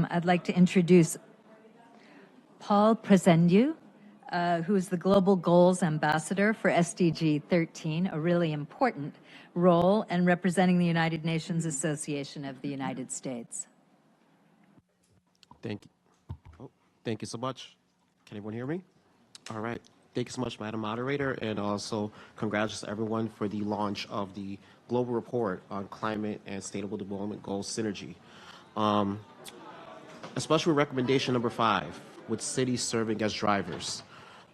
I'd like to introduce Paul Presendieu, who is the Global Goals Ambassador for SDG 13, a really important role, and representing the United Nations Association of the United States. Thank you. Oh, thank you so much. Can everyone hear me? All right. Thank you so much, Madam Moderator, and also congratulations to everyone for the launch of the Global Report on Climate and Sustainable Development Goals Synergy. Especially with recommendation number 5, with cities serving as drivers.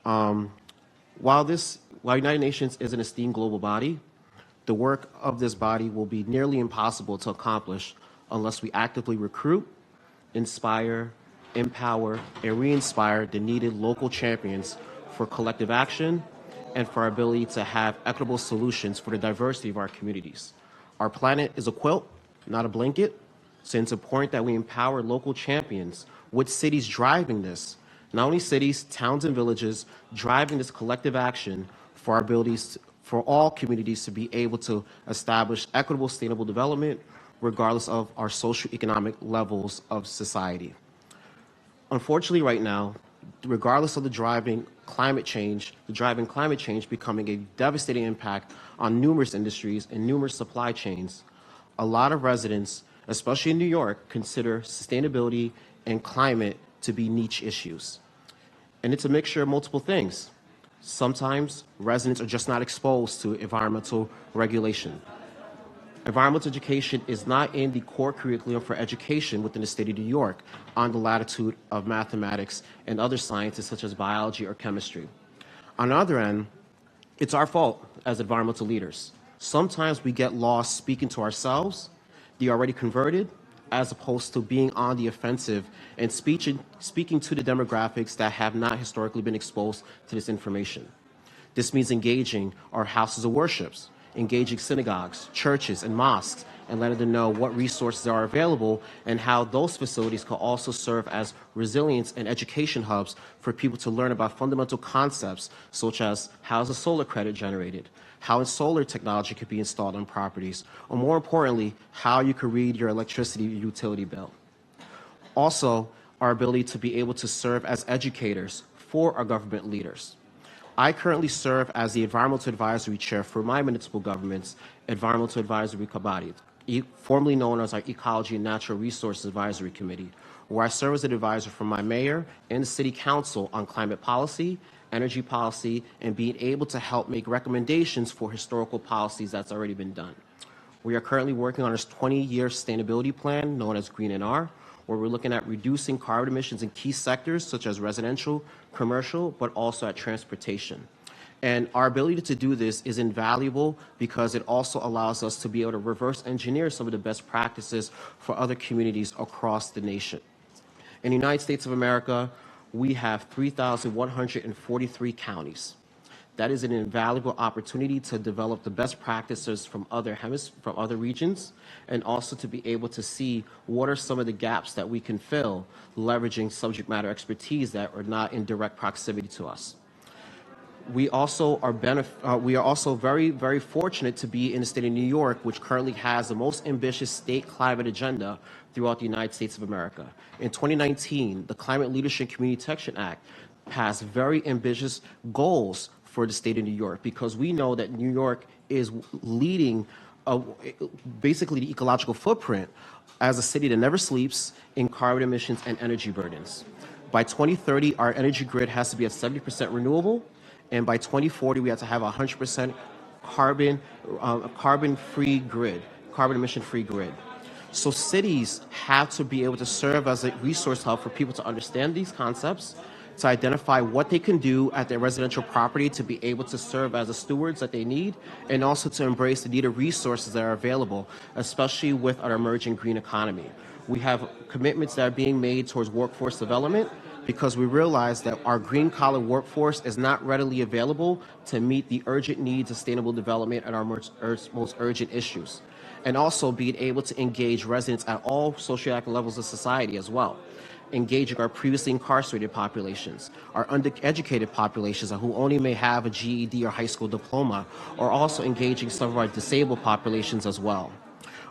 While United Nations is an esteemed global body, the work of this body will be nearly impossible to accomplish unless we actively recruit, inspire, empower, and re-inspire the needed local champions for collective action and for our ability to have equitable solutions for the diversity of our communities. Our planet is a quilt, not a blanket, so it's important that we empower local champions with cities driving this. Not only cities, towns, and villages driving this collective action for our abilities, for all communities to be able to establish equitable, sustainable development regardless of our socioeconomic levels of society. Unfortunately, right now, regardless of the driving climate change becoming a devastating impact on numerous industries and numerous supply chains, a lot of residents, especially in New York, consider sustainability and climate to be niche issues. And it's a mixture of multiple things. Sometimes residents are just not exposed to environmental regulation. Environmental education is not in the core curriculum for education within the state of New York on the latitude of mathematics and other sciences such as biology or chemistry. On the other end, it's our fault as environmental leaders. Sometimes we get lost speaking to ourselves, the already converted, as opposed to being on the offensive and speaking to the demographics that have not historically been exposed to this information. This means engaging our houses of worships, engaging synagogues, churches, and mosques, and letting them know what resources are available and how those facilities can also serve as resilience and education hubs for people to learn about fundamental concepts such as how is a solar credit generated, how solar technology could be installed on properties, or more importantly, how you could read your electricity utility bill. Also, our ability to be able to serve as educators for our government leaders. I currently serve as the Environmental Advisory Chair for my municipal government's Environmental Advisory Body, formerly known as our Ecology and Natural Resources Advisory Committee, where I serve as an advisor for my mayor and the City Council on climate policy, energy policy, and being able to help make recommendations for historical policies that's already been done. We are currently working on a 20-year sustainability plan known as Green NR, where we're looking at reducing carbon emissions in key sectors such as residential, commercial, but also at transportation. And our ability to do this is invaluable because it also allows us to be able to reverse engineer some of the best practices for other communities across the nation. In the United States of America, we have 3,143 counties. That is an invaluable opportunity to develop the best practices from other regions, and also to be able to see what are some of the gaps that we can fill, leveraging subject matter expertise that are not in direct proximity to us. We also are very, very fortunate to be in the state of New York, which currently has the most ambitious state climate agenda throughout the United States of America. In 2019, the Climate Leadership Community Protection Act passed very ambitious goals for the state of New York, because we know that New York is leading basically the ecological footprint as a city that never sleeps in carbon emissions and energy burdens. By 2030, our energy grid has to be at 70% renewable, and by 2040, we have to have 100% carbon-free grid, carbon emission-free grid. So cities have to be able to serve as a resource hub for people to understand these concepts, to identify what they can do at their residential property to be able to serve as the stewards that they need, and also to embrace the needed resources that are available, especially with our emerging green economy. We have commitments that are being made towards workforce development because we realize that our green-collar workforce is not readily available to meet the urgent needs of sustainable development and our most urgent issues, and also being able to engage residents at all socioeconomic levels of society as well. Engaging our previously incarcerated populations, our undereducated populations who only may have a GED or high school diploma, or also engaging some of our disabled populations as well.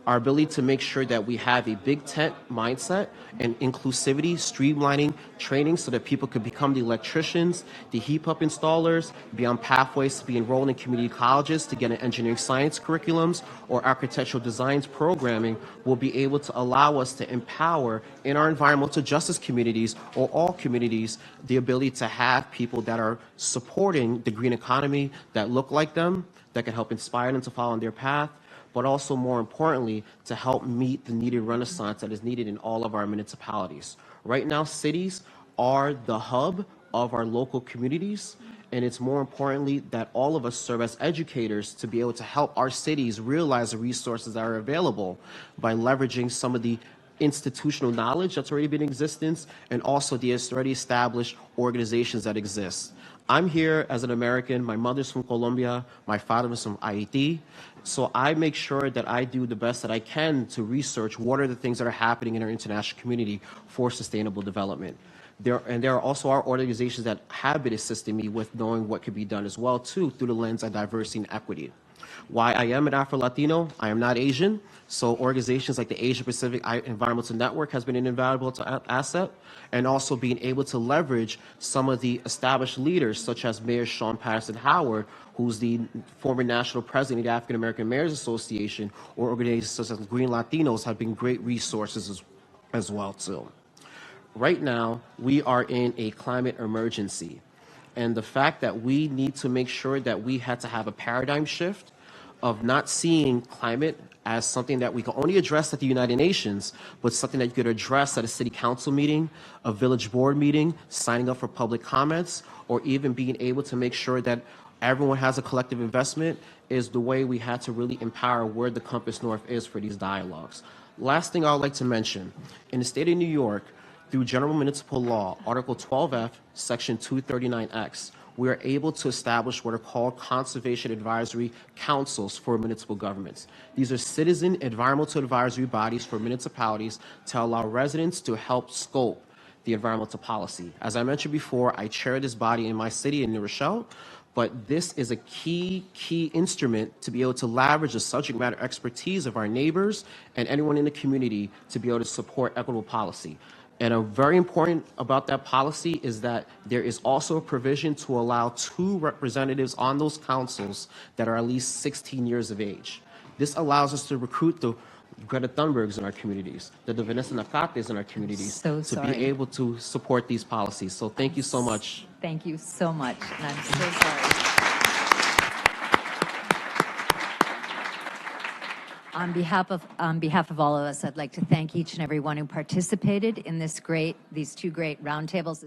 our ability to make sure that we have a big tent mindset and inclusivity, streamlining training so that people could become the electricians, the heat pump installers, be on pathways to be enrolled in community colleges to get an engineering science curriculums or architectural designs programming will be able to allow us to empower in our environmental justice communities or all communities the ability to have people that are supporting the green economy that look like them, that can help inspire them to follow on their path, but also more importantly, to help meet the needed renaissance that is needed in all of our municipalities. Right now, cities are the hub of our local communities, and it's more importantly that all of us serve as educators to be able to help our cities realize the resources that are available by leveraging some of the institutional knowledge that's already been in existence and also the already established organizations that exist. I'm here as an American. My mother's from Colombia. My father was from Haiti. So I make sure that I do the best that I can to research what are the things that are happening in our international community for sustainable development. There are also our organizations that have been assisting me with knowing what could be done as well, too, through the lens of diversity and equity. Why I am an Afro-Latino, I am not Asian, so organizations like the Asia Pacific Environmental Network has been an invaluable asset, and also being able to leverage some of the established leaders, such as Mayor Sean Patterson Howard, who's the former national president of the African American Mayors Association, or organizations such as Green Latinos have been great resources as well, too. Right now, we are in a climate emergency, and the fact that we need to make sure that we had to have a paradigm shift of not seeing climate as something that we can only address at the United Nations, but something that you could address at a city council meeting, a village board meeting, signing up for public comments, or even being able to make sure that everyone has a collective investment is the way we had to really empower where the Compass North is for these dialogues. Last thing I would like to mention, in the state of New York, through General Municipal Law, Article 12F, Section 239X, we are able to establish what are called conservation advisory councils for municipal governments. These are citizen environmental advisory bodies for municipalities to allow residents to help scope the environmental policy. As I mentioned before, I chair this body in my city in New Rochelle, but this is a key instrument to be able to leverage the subject matter expertise of our neighbors and anyone in the community to be able to support equitable policy. And a very important about that policy is that there is also a provision to allow 2 representatives on those councils that are at least 16 years of age. This allows us to recruit the Greta Thunbergs in our communities, the Vanessa Nakates in our communities, to be able to support these policies. So thank you so much. Thank you so much, and I'm so sorry. On behalf of all of us, I'd like to thank each and every one who participated in these 2 great roundtables.